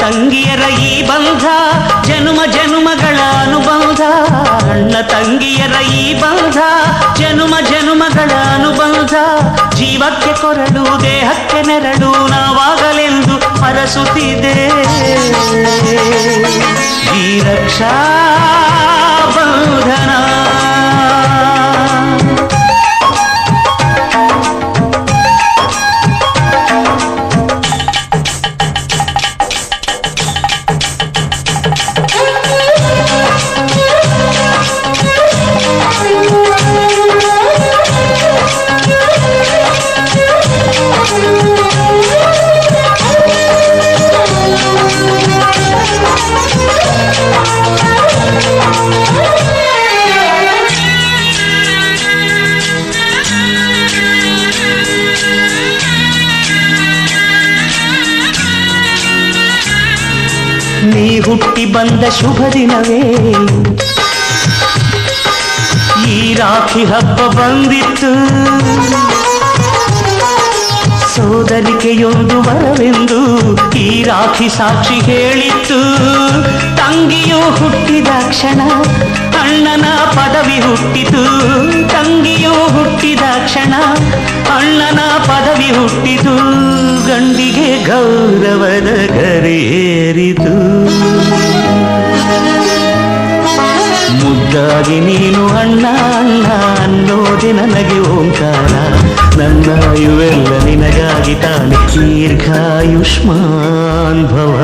ತಂಗಿಯರ ಈ ಬಂಧ ಜನುಮ ಜನುಮಗಳ ಅನುಬಂಧ. ಅಣ್ಣ ತಂಗಿಯರ ಈ ಬಂಧ ಜನುಮ ಜನುಮಗಳ ಅನುಬಂಧ. ಜೀವಕ್ಕೆ ಕೊರಳು ದೇಹಕ್ಕೆ ನೆರಳು ನಾವಾಗಲೆಂದು ಹರಸುತ್ತಿದೆ ಈ ರಕ್ಷಾ ಬಂಧನ. ನೀ ಹುಟ್ಟಿ ಬಂದ ಶುಭ ದಿನವೇ ಈ ರಾಖಿ ಹಬ್ಬ ಬಂದಿತ್ತು. ಸೋದರಿಕೆಯೊಂದು ವರವೆಂದು ಈ ರಾಖಿ ಸಾಕ್ಷಿ ಹೇಳಿತ್ತು. ತಂಗಿಯು ಹುಟ್ಟಿದ ಕ್ಷಣ ಅಣ್ಣನ ಪದವಿ ಹುಟ್ಟಿತು. ತಂಗಿಯು ಹುಟ್ಟಿದ ಕ್ಷಣ ಅಣ್ಣನ ಪದವಿ ಹುಟ್ಟಿತು. ಗಂಡಿಗೆ ಗೌರವದ ಗರಿಯೇರಿತು. ಮುದ್ದಾಗಿ ನೀನು ಅಣ್ಣ ಅಣ್ಣ ಅನ್ನೋದೆ ನನಗೆ ಓಂಕಾರ. ನನ್ನ ಇವೆಲ್ಲ ನಿನಗಾಗಿ ತಾನೆ ದೀರ್ಘಾಯುಷ್ಮಾನ್ ಭವ.